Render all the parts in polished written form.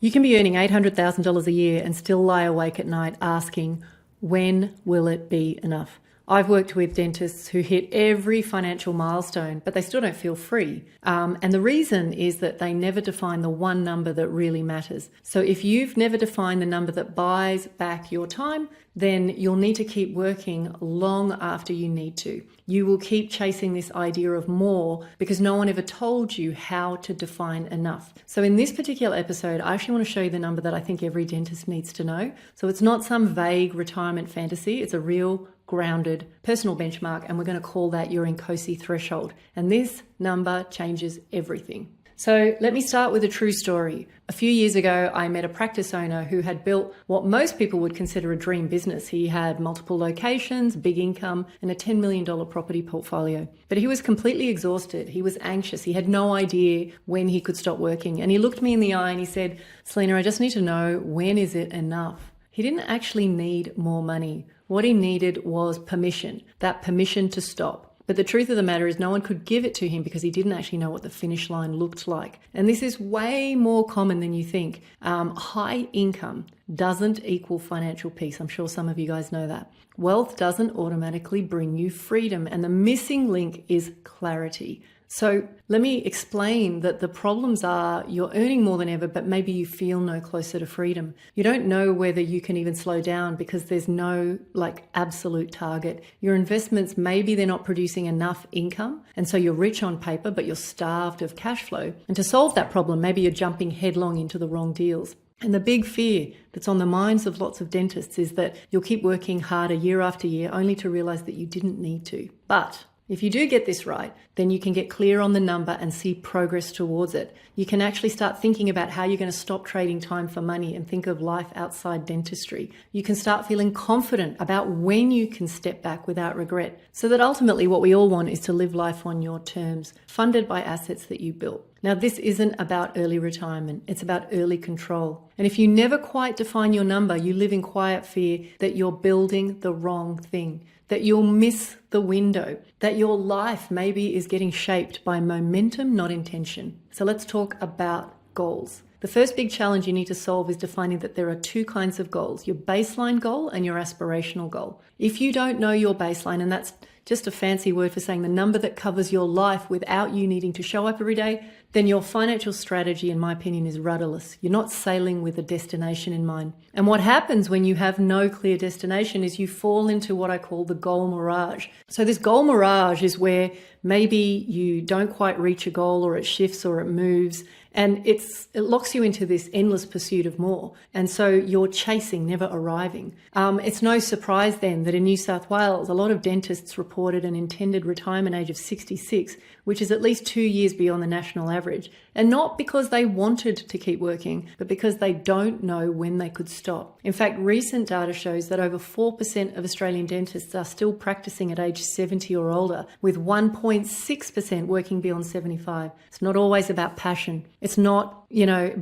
You can be earning $800,000 a year and still lie awake at night asking, when will it be enough? I've worked with dentists who hit every financial milestone, but they still don't feel free. And the reason is that they never define the one number that really matters. So if you've never defined the number that buys back your time, then you'll need to keep working long after you need to. You will keep chasing this idea of more because no one ever told you how to define enough. So in this particular episode, I actually want to show you the number that I think every dentist needs to know. So it's not some vague retirement fantasy. It's a real grounded personal benchmark, and we're going to call that your Inkosi threshold. And this number changes everything. So let me start with a true story. A few years ago, I met a practice owner who had built what most people would consider a dream business. He had multiple locations, big income, and a $10 million property portfolio. But he was completely exhausted. He was anxious. He had no idea when he could stop working. And he looked me in the eye and he said, "Salena, I just need to know, when is it enough?" He didn't actually need more money. What he needed was permission, that permission to stop. But the truth of the matter is no one could give it to him because he didn't actually know what the finish line looked like. And this is way more common than you think. High income doesn't equal financial peace. I'm sure some of you guys know that. Wealth doesn't automatically bring you freedom. And the missing link is clarity. So let me explain that the problems are you're earning more than ever, but maybe you feel no closer to freedom. You don't know whether you can even slow down because there's no absolute target. Your investments, maybe they're not producing enough income. And so you're rich on paper, but you're starved of cash flow. And to solve that problem, maybe you're jumping headlong into the wrong deals. And the big fear that's on the minds of lots of dentists is that you'll keep working harder year after year only to realize that you didn't need to. But if you do get this right, then you can get clear on the number and see progress towards it. You can actually start thinking about how you're going to stop trading time for money and think of life outside dentistry. You can start feeling confident about when you can step back without regret. So that ultimately what we all want is to live life on your terms, funded by assets that you built. Now, this isn't about early retirement. It's about early control. And if you never quite define your number, you live in quiet fear that you're building the wrong thing, that you'll miss the window, that your life maybe is getting shaped by momentum, not intention. So let's talk about goals. The first big challenge you need to solve is defining that there are two kinds of goals, your baseline goal and your aspirational goal. If you don't know your baseline, and that's just a fancy word for saying the number that covers your life without you needing to show up every day, then your financial strategy, in my opinion, is rudderless. You're not sailing with a destination in mind. And what happens when you have no clear destination is you fall into what I call the goal mirage. So this goal mirage is where maybe you don't quite reach a goal, or it shifts or it moves, and it locks you into this endless pursuit of more. And so you're chasing, never arriving. It's no surprise then that in New South Wales, a lot of dentists reported an intended retirement age of 66, which is at least 2 years beyond the national average. And not because they wanted to keep working, but because they don't know when they could stop. In fact, recent data shows that over 4% of Australian dentists are still practicing at age 70 or older, with 1.6% working beyond 75. It's not always about passion. It's not,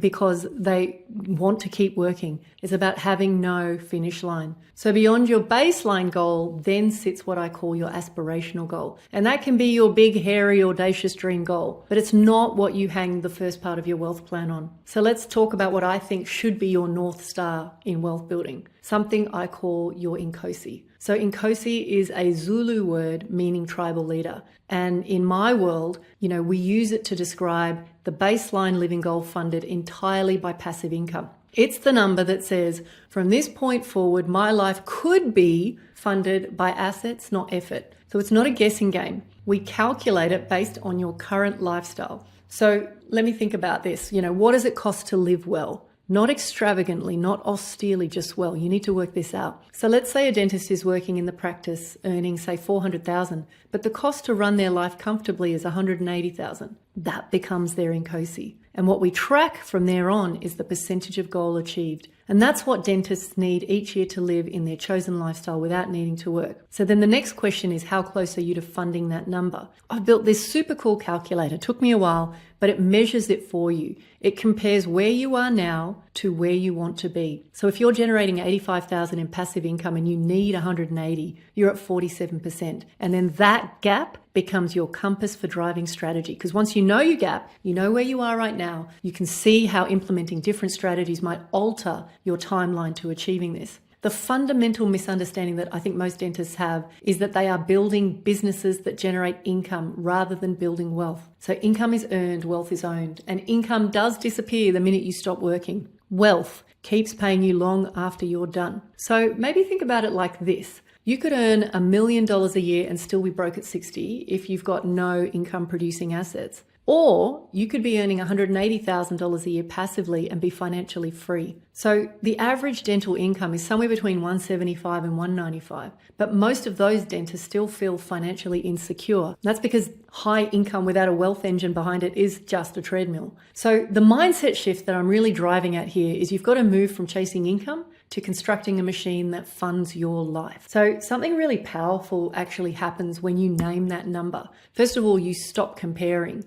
because they want to keep working. It's about having no finish line. So beyond your baseline goal then sits what I call your aspirational goal. And that can be your big, hairy, audacious dream goal, but it's not what you hang the first part of your wealth plan on. So let's talk about what I think should be your North Star in wealth building, something I call your Inkosi. So Inkosi is a Zulu word meaning tribal leader. And in my world, we use it to describe the baseline living goal funded entirely by passive income. It's the number that says, from this point forward, my life could be funded by assets, not effort. So it's not a guessing game. We calculate it based on your current lifestyle. So let me think about this. What does it cost to live well? Not extravagantly, not austerely, just well. You need to work this out. So let's say a dentist is working in the practice earning, say, $400,000, but the cost to run their life comfortably is $180,000. That becomes their Inkosi. And what we track from there on is the percentage of goal achieved. And that's what dentists need each year to live in their chosen lifestyle without needing to work. So then the next question is, how close are you to funding that number? I've built this super cool calculator. It took me a while, but it measures it for you. It compares where you are now to where you want to be. So if you're generating 85,000 in passive income and you need 180, you're at 47%. And then that gap becomes your compass for driving strategy. Because once you know your gap, you know where you are right now, you can see how implementing different strategies might alter your timeline to achieving this. The fundamental misunderstanding that I think most dentists have is that they are building businesses that generate income rather than building wealth. So income is earned, wealth is owned, and income does disappear the minute you stop working. Wealth keeps paying you long after you're done. So maybe think about it like this. You could earn $1 million a year and still be broke at 60 if you've got no income producing assets. Or you could be earning $180,000 a year passively and be financially free. So the average dental income is somewhere between $175 and $195, but most of those dentists still feel financially insecure. That's because high income without a wealth engine behind it is just a treadmill. So the mindset shift that I'm really driving at here is you've got to move from chasing income to constructing a machine that funds your life. So something really powerful actually happens when you name that number. First of all, you stop comparing.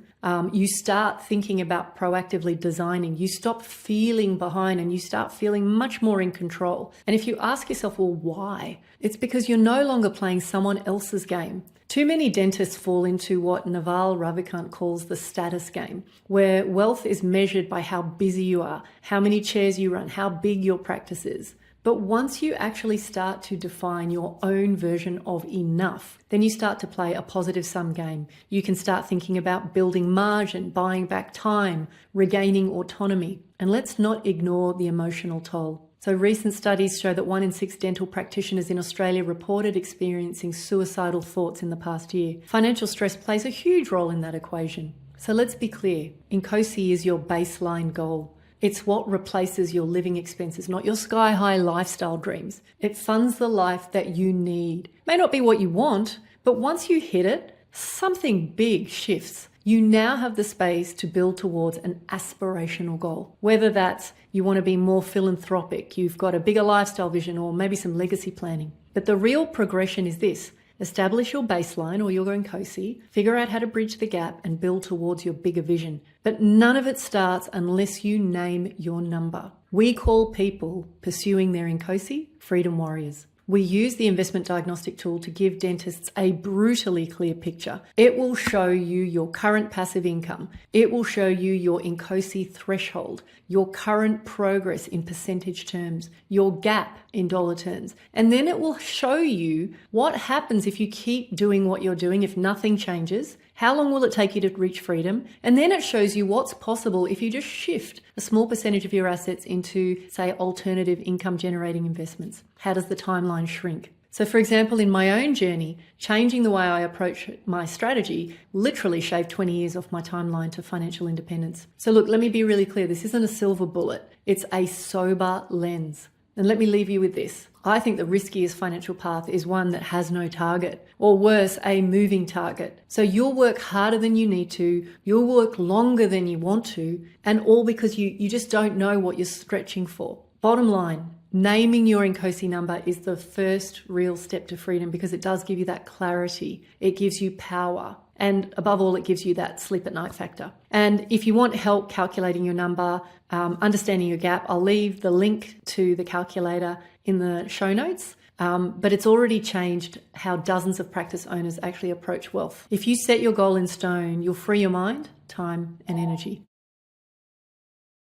You start thinking about proactively designing. You stop feeling behind and you start feeling much more in control. And if you ask yourself, well, why? It's because you're no longer playing someone else's game. Too many dentists fall into what Naval Ravikant calls the status game, where wealth is measured by how busy you are, how many chairs you run, how big your practice is. But once you actually start to define your own version of enough, then you start to play a positive sum game. You can start thinking about building margin, buying back time, regaining autonomy. And let's not ignore the emotional toll. So recent studies show that 1 in 6 dental practitioners in Australia reported experiencing suicidal thoughts in the past year. Financial stress plays a huge role in that equation. So let's be clear, Inkosi is your baseline goal. It's what replaces your living expenses, not your sky-high lifestyle dreams. It funds the life that you need. May not be what you want, but once you hit it, something big shifts. You now have the space to build towards an aspirational goal. Whether that's you want to be more philanthropic, you've got a bigger lifestyle vision, or maybe some legacy planning. But the real progression is this. Establish your baseline or your Inkosi, figure out how to bridge the gap and build towards your bigger vision. But none of it starts unless you name your number. We call people pursuing their Inkosi freedom warriors. We use the investment diagnostic tool to give dentists a brutally clear picture. It will show you your current passive income. It will show you your Inkosi threshold, your current progress in percentage terms, your gap in dollar terms. And then it will show you what happens if you keep doing what you're doing, if nothing changes. How long will it take you to reach freedom? And then it shows you what's possible if you just shift a small percentage of your assets into, say, alternative income generating investments. How does the timeline shrink? So for example, in my own journey, changing the way I approach my strategy literally shaved 20 years off my timeline to financial independence. So look, let me be really clear. This isn't a silver bullet. It's a sober lens. And let me leave you with this. I think the riskiest financial path is one that has no target, or worse, a moving target. So you'll work harder than you need to, you'll work longer than you want to, and all because you just don't know what you're stretching for. Bottom line, naming your Inkosi number is the first real step to freedom because it does give you that clarity. It gives you power. And above all, it gives you that sleep at night factor. And if you want help calculating your number, understanding your gap, I'll leave the link to the calculator in the show notes. But it's already changed how dozens of practice owners actually approach wealth. If you set your goal in stone, you'll free your mind, time, and energy.